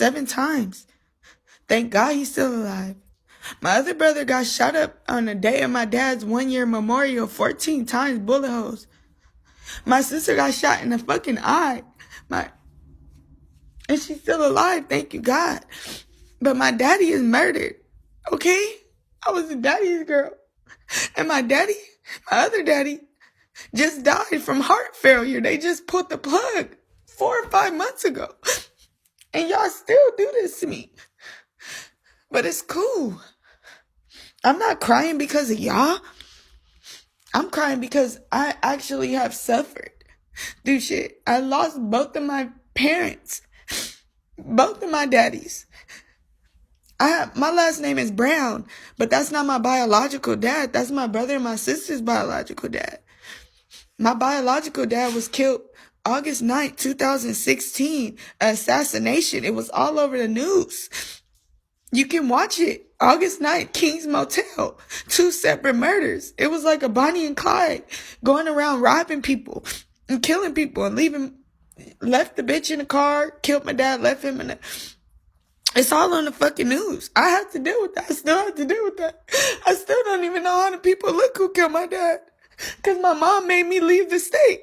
7 times. Thank God he's still alive. My other brother got shot up on the day of my dad's 1-year memorial 14 times, bullet holes. My sister got shot in the fucking eye. And she's still alive, thank you God. But my daddy is murdered, okay? I was a daddy's girl. And my other daddy, just died from heart failure. They just put the plug 4 or 5 months ago. And y'all still do this to me. But it's cool. I'm not crying because of y'all. I'm crying because I actually have suffered through shit. I lost both of my parents. Both of my daddies. My last name is Brown, but that's not my biological dad. That's my brother and my sister's biological dad. My biological dad was killed August 9th, 2016. An assassination. It was all over the news. You can watch it. August 9th, King's Motel. 2 separate murders. It was like a Bonnie and Clyde going around robbing people and killing people and left the bitch in the car, killed my dad, left him in the... It's all on the fucking news. I have to deal with that. I still have to deal with that. I still don't even know how the people look who killed my dad. Because my mom made me leave the state.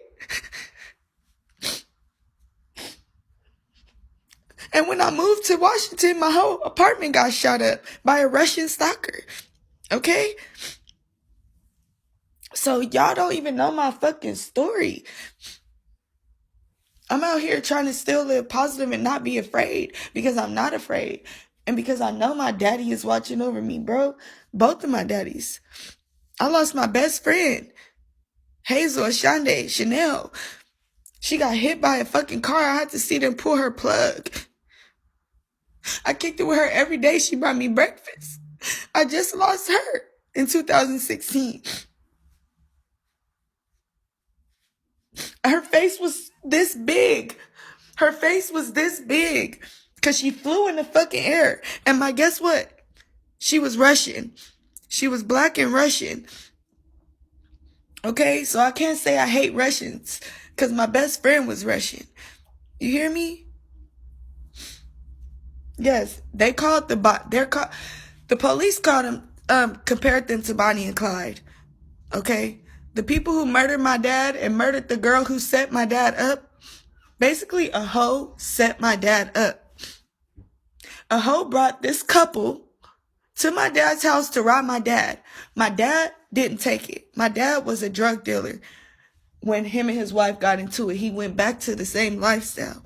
And when I moved to Washington, my whole apartment got shot up by a Russian stalker. Okay? So y'all don't even know my fucking story. I'm out here trying to still live positive and not be afraid because I'm not afraid. And because I know my daddy is watching over me, bro. Both of my daddies. I lost my best friend, Hazel Ashande Chanel. She got hit by a fucking car. I had to see them pull her plug. I kicked it with her every day. She brought me breakfast. I just lost her in 2016. Her face was this big. Her face was this big because she flew in the fucking air. And guess what? She was Russian. She was black and Russian. Okay, so I can't say I hate Russians because my best friend was Russian. You hear me? Yes, they called the police called them, compared them to Bonnie and Clyde. Okay? The people who murdered my dad and murdered the girl who set my dad up, basically a hoe set my dad up. A hoe brought this couple to my dad's house to rob my dad. My dad didn't take it. My dad was a drug dealer. When him and his wife got into it, he went back to the same lifestyle.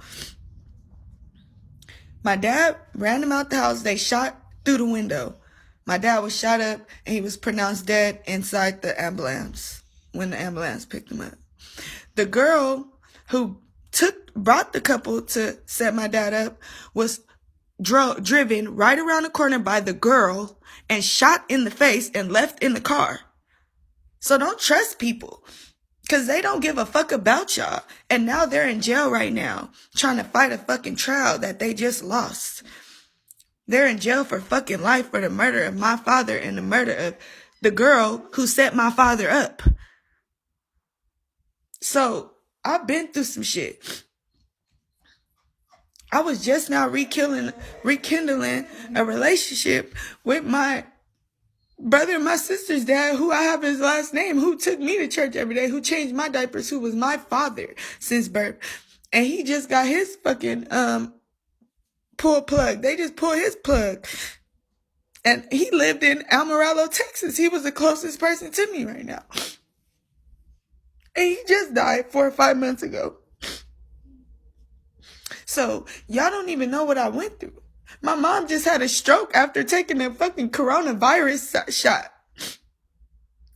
My dad ran him out the house. They shot through the window. My dad was shot up and he was pronounced dead inside the ambulance when the ambulance picked him up. The girl who brought the couple to set my dad up was driven right around the corner by the girl and shot in the face and left in the car. So don't trust people because they don't give a fuck about y'all. And now they're in jail right now trying to fight a fucking trial that they just lost. They're in jail for fucking life for the murder of my father and the murder of the girl who set my father up. So I've been through some shit. I was just now rekindling a relationship with my brother and my sister's dad, who I have his last name, who took me to church every day, who changed my diapers, who was my father since birth. And he just got his fucking pull plug. They just pulled his plug. And he lived in Amarillo, Texas. He was the closest person to me right now. And he just died 4 or 5 months ago. So y'all don't even know what I went through. My mom just had a stroke after taking a fucking coronavirus shot.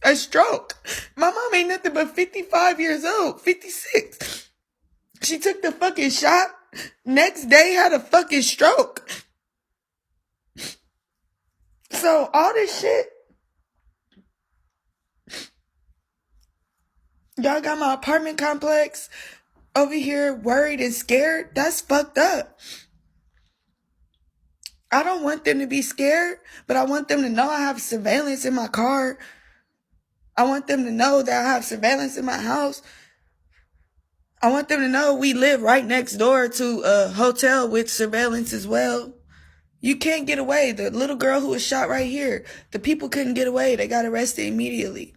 A stroke. My mom ain't nothing but 55 years old, 56. She took the fucking shot. Next day had a fucking stroke. So all this shit. Y'all got my apartment complex over here worried and scared. That's fucked up. I don't want them to be scared, but I want them to know I have surveillance in my car. I want them to know that I have surveillance in my house. I want them to know we live right next door to a hotel with surveillance as well. You can't get away. The little girl who was shot right here, the people couldn't get away. They got arrested immediately.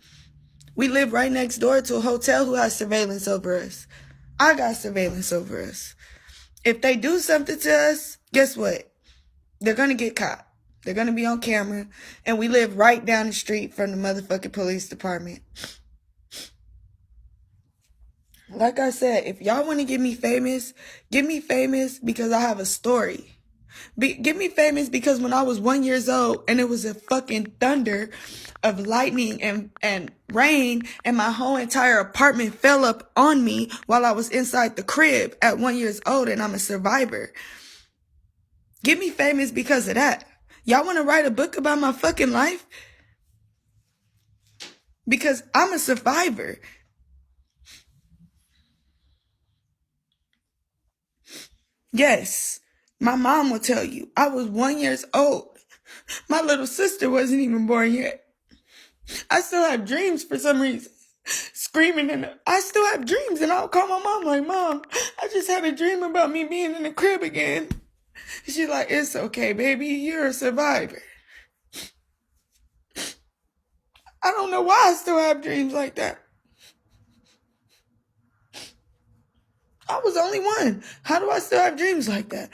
We live right next door to a hotel who has surveillance over us. I got surveillance over us. If they do something to us, guess what? They're going to get caught. They're going to be on camera. And we live right down the street from the motherfucking police department. Like I said, if y'all want to get me famous because I have a story. Get me famous because when I was 1 year old and it was a fucking thunder of lightning and rain and my whole entire apartment fell up on me while I was inside the crib at 1 year old and I'm a survivor. Get me famous because of that. Y'all want to write a book about my fucking life? Because I'm a survivor. Yes, my mom will tell you. I was 1 year old. My little sister wasn't even born yet. I still have dreams for some reason. Screaming I still have dreams and I'll call my mom like, Mom, I just had a dream about me being in the crib again. She's like, it's okay, baby. You're a survivor. I don't know why I still have dreams like that. I was only one. How do I still have dreams like that?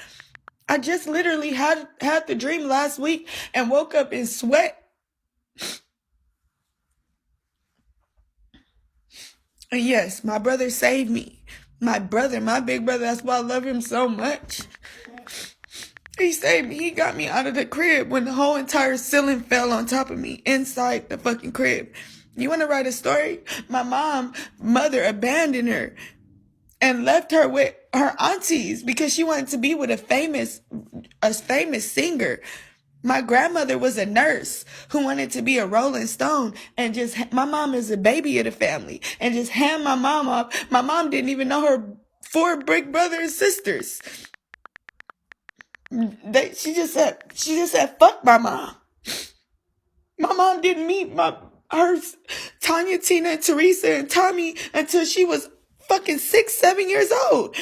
I just literally had the dream last week and woke up in sweat. And yes, my brother saved me. My big brother, that's why I love him so much. He saved me. He got me out of the crib when the whole entire ceiling fell on top of me inside the fucking crib. You want to write a story? My mother abandoned her and left her with her aunties because she wanted to be with a famous singer. My grandmother was a nurse who wanted to be a Rolling Stone and my mom is a baby of the family and just hand my mom off. My mom didn't even know her 4 big brothers and sisters. She just said, fuck my mom. My mom didn't meet her Tanya, Tina, and Teresa and Tommy until she was fucking 6, 7 years old.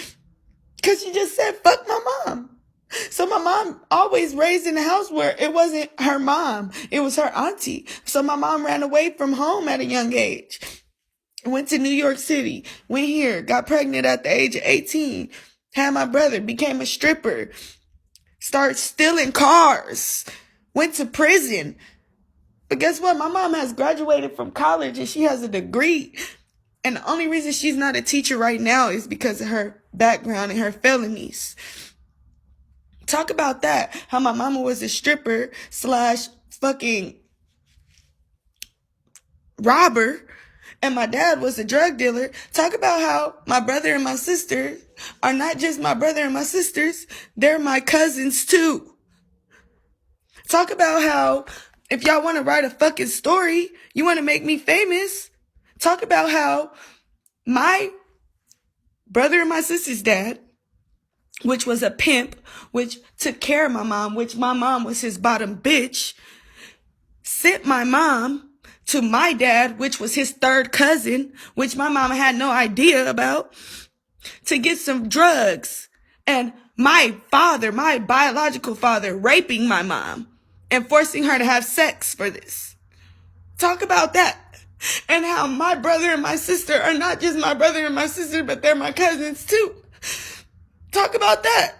Cause she just said, fuck my mom. So my mom always raised in a house where it wasn't her mom, it was her auntie. So my mom ran away from home at a young age. Went to New York City, went here, got pregnant at the age of 18, had my brother, became a stripper, started stealing cars, went to prison. But guess what? My mom has graduated from college and she has a degree. And the only reason she's not a teacher right now is because of her background and her felonies. Talk about that. How my mama was a stripper / fucking robber. And my dad was a drug dealer. Talk about how my brother and my sister are not just my brother and my sisters. They're my cousins too. Talk about how if y'all want to write a fucking story, you want to make me famous. Talk about how my brother and my sister's dad, which was a pimp, which took care of my mom, which my mom was his bottom bitch, sent my mom to my dad, which was his 3rd cousin, which my mama had no idea about, to get some drugs. And my father, my biological father, raping my mom and forcing her to have sex for this. Talk about that. And how my brother and my sister are not just my brother and my sister, but they're my cousins too. Talk about that.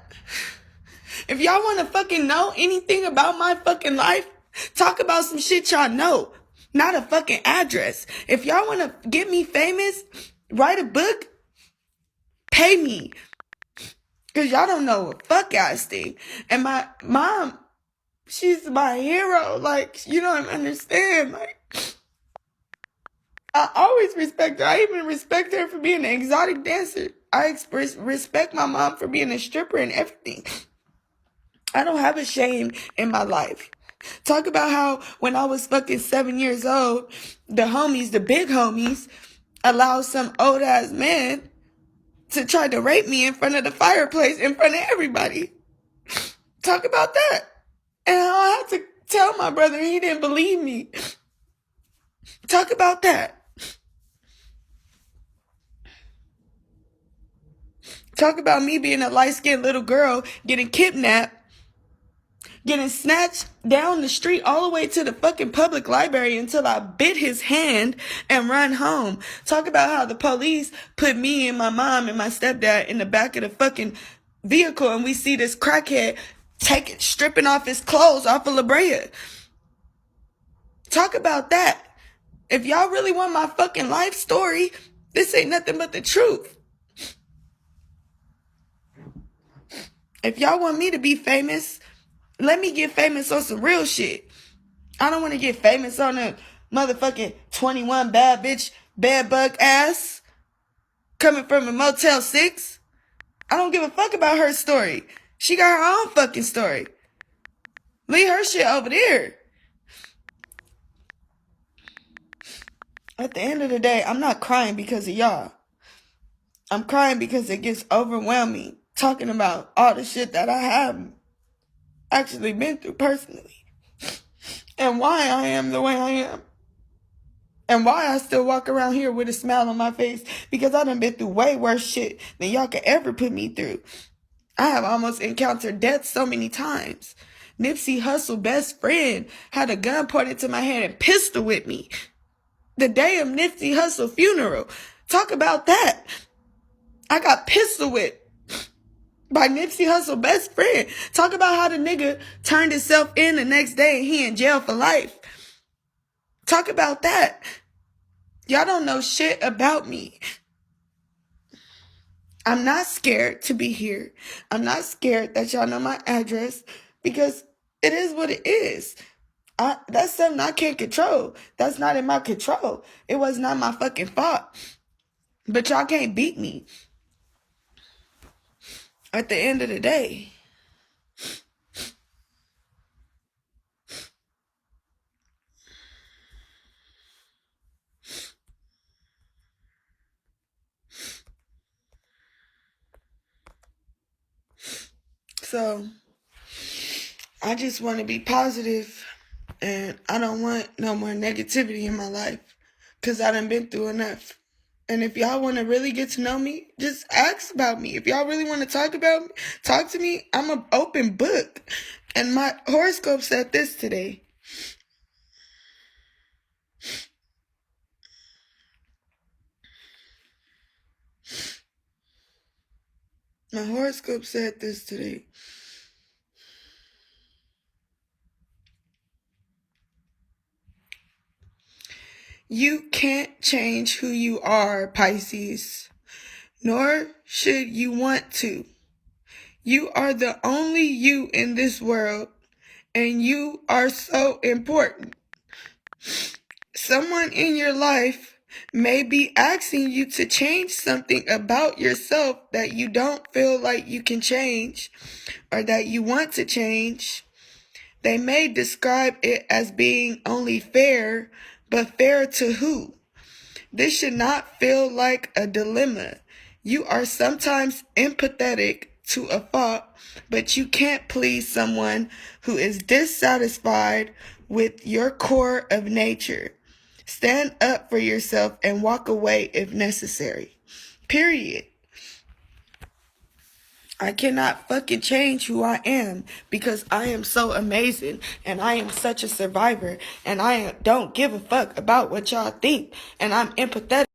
If y'all want to fucking know anything about my fucking life, talk about some shit y'all know, not a fucking address. If y'all want to get me famous, write a book, pay me. Because y'all don't know a fuck ass thing. And my mom, she's my hero. Like, you don't understand. Like, I always respect her. I even respect her for being an exotic dancer. I respect my mom for being a stripper and everything. I don't have a shame in my life. Talk about how when I was fucking 7 years old, the big homies, allowed some old ass man to try to rape me in front of the fireplace, in front of everybody. Talk about that. And how I had to tell my brother he didn't believe me. Talk about that. Talk about me being a light-skinned little girl, getting kidnapped, getting snatched down the street all the way to the fucking public library until I bit his hand and run home. Talk about how the police put me and my mom and my stepdad in the back of the fucking vehicle, and we see this crackhead stripping off his clothes off of La Brea. Talk about that. If y'all really want my fucking life story, this ain't nothing but the truth. If y'all want me to be famous, let me get famous on some real shit. I don't want to get famous on a motherfucking 21 bad bitch, bad bug ass coming from a Motel 6. I don't give a fuck about her story. She got her own fucking story. Leave her shit over there. At the end of the day, I'm not crying because of y'all. I'm crying because it gets overwhelming talking about all the shit that I have actually been through personally. And why I am the way I am. And why I still walk around here with a smile on my face. Because I done been through way worse shit than y'all could ever put me through. I have almost encountered death so many times. Nipsey Hussle's best friend had a gun pointed to my head and pistol with me. The day of Nipsey Hussle's funeral. Talk about that. I got pistol whipped by Nipsey Hussle's best friend. Talk about how the nigga turned himself in the next day and he in jail for life. Talk about that. Y'all don't know shit about me. I'm not scared to be here. I'm not scared that y'all know my address because it is what it is. That's something I can't control. That's not in my control. It was not my fucking fault. But y'all can't beat me. At the end of the day. So, I just want to be positive, and I don't want no more negativity in my life, because I done been through enough. And if y'all want to really get to know me, just ask about me. If y'all really want to talk to me, I'm an open book. And my horoscope said this today. My horoscope said this today. You can't change who you are, Pisces, nor should you want to. You are the only you in this world, and you are so important. Someone in your life may be asking you to change something about yourself that you don't feel like you can change or that you want to change. They may describe it as being only fair, but fair to who? This should not feel like a dilemma. You are sometimes empathetic to a fault, but you can't please someone who is dissatisfied with your core of nature. Stand up for yourself and walk away if necessary. Period. I cannot fucking change who I am because I am so amazing and I am such a survivor and I don't give a fuck about what y'all think and I'm empathetic.